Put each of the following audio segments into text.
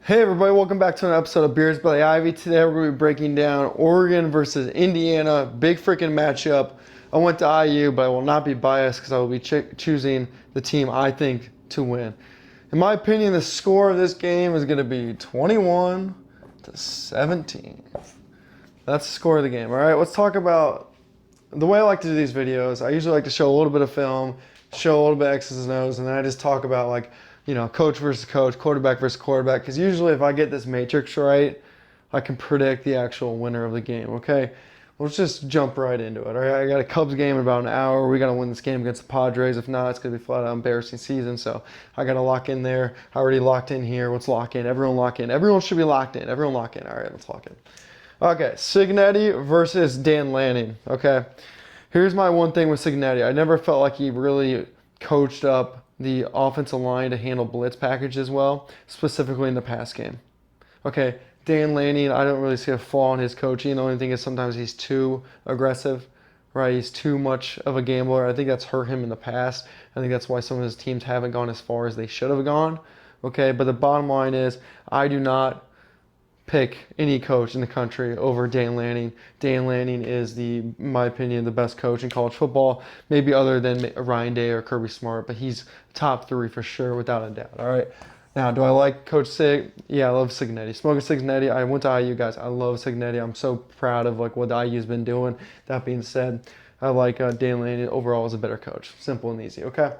Hey everybody, welcome back to an episode of Beers by the Ivy. Today we're going to be breaking down Oregon versus Indiana. Big freaking matchup. I went to IU, but I will not be biased because I will be choosing the team I think to win. In my opinion, the score of this game is going to be 21-17. That's the score of the game. All right, let's talk about the way I like to do these videos. I usually like to show a little bit of film, show a little bit of X's and O's, and then I just talk about coach versus coach, quarterback versus quarterback. Because usually if I get this matrix right, I can predict the actual winner of the game, okay? Let's just jump right into it, all right? I got a Cubs game in about an hour. We got to win this game against the Padres. If not, it's going to be flat out embarrassing season. So I got to lock in there. I already locked in here. Let's lock in. Everyone lock in. Everyone should be locked in. Everyone lock in. All right, let's lock in. Okay, Cignetti versus Dan Lanning, okay? Here's my one thing with Cignetti. I never felt like he really coached up the offensive line to handle blitz packages well, specifically in the pass game. Okay, Dan Lanning, I don't really see a flaw in his coaching. The only thing is sometimes he's too aggressive, right? He's too much of a gambler. I think that's hurt him in the past. I think that's why some of his teams haven't gone as far as they should have gone. Okay, but the bottom line is I do not pick any coach in the country over Dan Lanning. Dan Lanning is in my opinion, the best coach in college football, maybe other than Ryan Day or Kirby Smart, but he's top three for sure, without a doubt. All right. Now, do I like Coach Sig? Yeah, I love Cignetti. Smoking Cignetti. I went to IU, guys. I love Cignetti. I'm so proud of what the IU's been doing. That being said, I like Dan Lanning overall as a better coach. Simple and easy. Okay.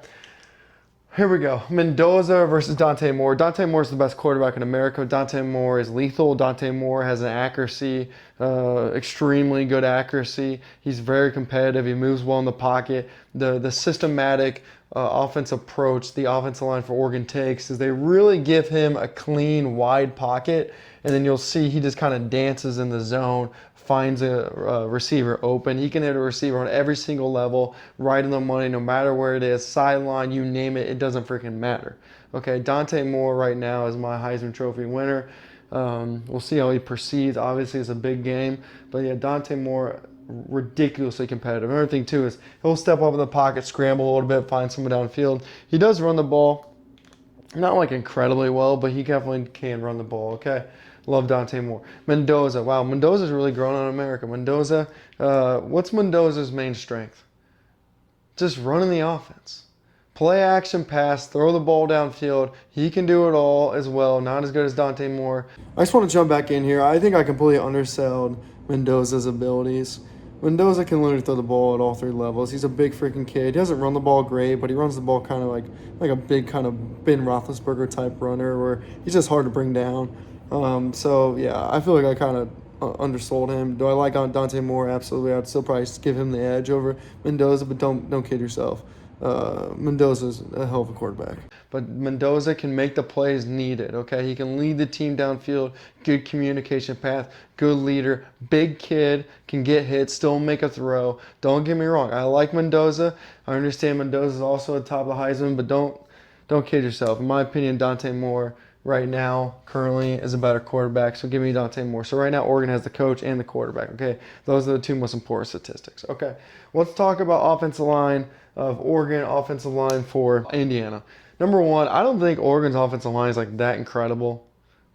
Here we go. Mendoza versus Dante Moore. Dante Moore is the best quarterback in America. Dante Moore is lethal. Dante Moore has an accuracy, extremely good accuracy. He's very competitive. He moves well in the pocket. The systematic offense approach the offensive line for Oregon takes is they really give him a clean, wide pocket, and then you'll see he just kind of dances in the zone, finds a receiver open. He can hit a receiver on every single level, right in the money, no matter where it is, sideline, you name it, it doesn't freaking matter. Okay, Dante Moore right now is my Heisman Trophy winner. We'll see how he proceeds. Obviously, it's a big game, but yeah, Dante Moore, ridiculously competitive. Another thing too is he'll step up in the pocket, scramble a little bit, find someone downfield. He does run the ball, not like incredibly well, but he definitely can run the ball. Okay. Love Dante Moore. Mendoza. Wow, Mendoza's really grown on America. Mendoza, what's Mendoza's main strength? Just running the offense. Play action pass, throw the ball downfield. He can do it all as well. Not as good as Dante Moore. I just want to jump back in here. I think I completely undersold Mendoza's abilities. Mendoza can literally throw the ball at all three levels. He's a big freaking kid. He doesn't run the ball great, but he runs the ball kind of like a big kind of Ben Roethlisberger type runner where he's just hard to bring down. So yeah, I feel like I kind of undersold him. Do I like Dante Moore? Absolutely. I'd still probably give him the edge over Mendoza, but don't kid yourself. Mendoza's a hell of a quarterback. But Mendoza can make the plays needed, okay? He can lead the team downfield, good communication path, good leader, big kid, can get hit, still make a throw. Don't get me wrong. I like Mendoza. I understand Mendoza's also at the top of the Heisman, but don't kid yourself. In my opinion, Dante Moore right now, currently, is a better quarterback. So give me Dante Moore. So right now, Oregon has the coach and the quarterback. Okay, those are the two most important statistics. Okay, let's talk about offensive line of Oregon, offensive line for Indiana. Number one, I don't think Oregon's offensive line is like that incredible.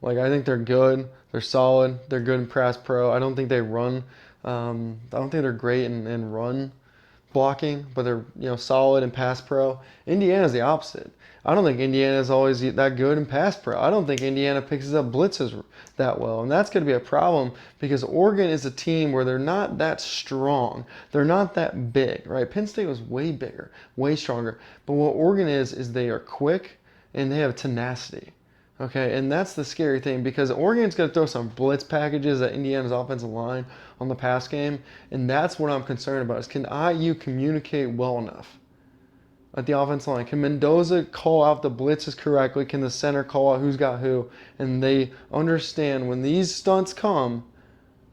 Like I think they're good, they're solid, they're good in pass pro. I don't think they run. I don't think they're great in run blocking, but they're solid in pass pro. Indiana's the opposite. I don't think Indiana is always that good in pass pro. I don't think Indiana picks up blitzes that well, and that's going to be a problem because Oregon is a team where they're not that strong. They're not that big, right? Penn State was way bigger, way stronger. But what Oregon is they are quick and they have tenacity. Okay, and that's the scary thing because Oregon's going to throw some blitz packages at Indiana's offensive line on the pass game, and that's what I'm concerned about is can IU communicate well enough at the offensive line? Can Mendoza call out the blitzes correctly? Can the center call out who's got who? And they understand when these stunts come,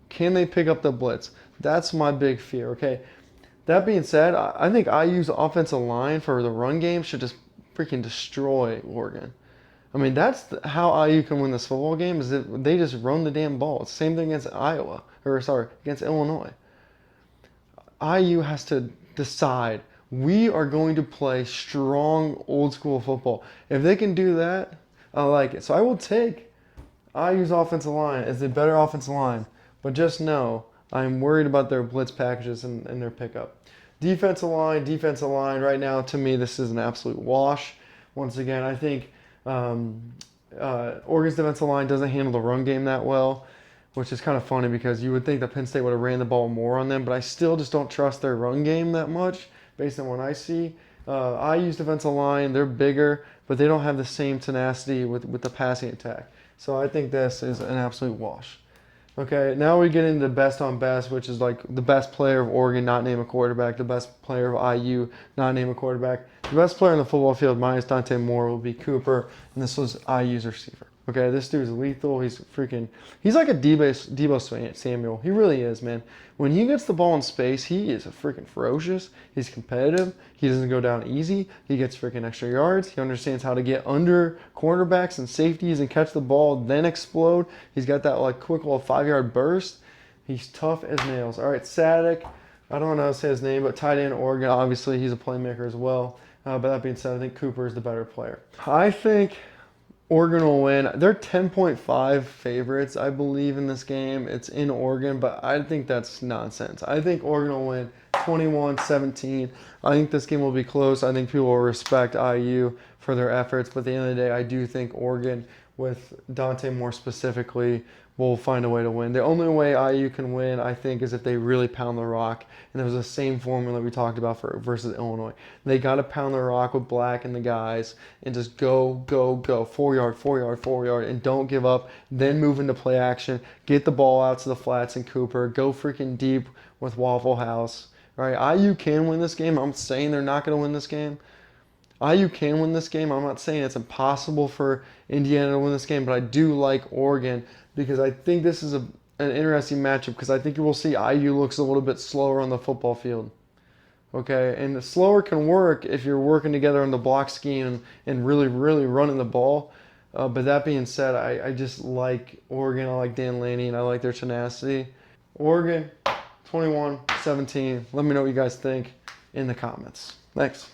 can they pick up the blitz? That's my big fear, okay? That being said, I think IU's offensive line for the run game should just freaking destroy Oregon. I mean, that's how IU can win this football game is that they just run the damn ball. It's the same thing against against Illinois. IU has to decide, we are going to play strong, old school football. If they can do that, I like it. So I will take IU's offensive line is a better offensive line, but just know I'm worried about their blitz packages and their pickup. Defensive line. Right now, to me, this is an absolute wash. Once again, I think Oregon's defensive line doesn't handle the run game that well, which is kind of funny because you would think that Penn State would have ran the ball more on them, but I still just don't trust their run game that much based on what I see. IU's defensive line, they're bigger, but they don't have the same tenacity with the passing attack. So I think this is an absolute wash. Okay, now we get into best on best, which is like the best player of Oregon, not name a quarterback. The best player of IU, not name a quarterback. The best player on the football field, minus Dante Moore, will be Cooper, and this was IU's receiver. Okay, this dude's lethal. He's like a Debo Samuel. He really is, man. When he gets the ball in space, he is a freaking ferocious. He's competitive. He doesn't go down easy. He gets freaking extra yards. He understands how to get under cornerbacks and safeties and catch the ball, then explode. He's got that like quick little 5-yard burst. He's tough as nails. All right, Sadek. I don't know how to say his name, but tight end Oregon. Obviously, he's a playmaker as well. But that being said, I think Cooper is the better player. I think Oregon will win. They're 10.5 favorites, I believe, in this game. It's in Oregon, but I think that's nonsense. I think Oregon will win 21-17. I think this game will be close. I think people will respect IU for their efforts, but at the end of the day, I do think Oregon, with Dante Moore specifically, will find a way to win. The only way IU can win, I think, is if they really pound the rock. And it was the same formula we talked about versus Illinois. They got to pound the rock with Black and the guys and just go. 4 yard, and don't give up. Then move into play action. Get the ball out to the flats and Cooper. Go freaking deep with Waffle House. All right, IU can win this game. I'm saying they're not going to win this game. IU can win this game. I'm not saying it's impossible for Indiana to win this game, but I do like Oregon because I think this is an interesting matchup because I think you will see IU looks a little bit slower on the football field. Okay, and the slower can work if you're working together on the block scheme and really running the ball. But that being said, I just like Oregon. I like Dan Laney, and I like their tenacity. Oregon, 21-17. Let me know what you guys think in the comments. Thanks.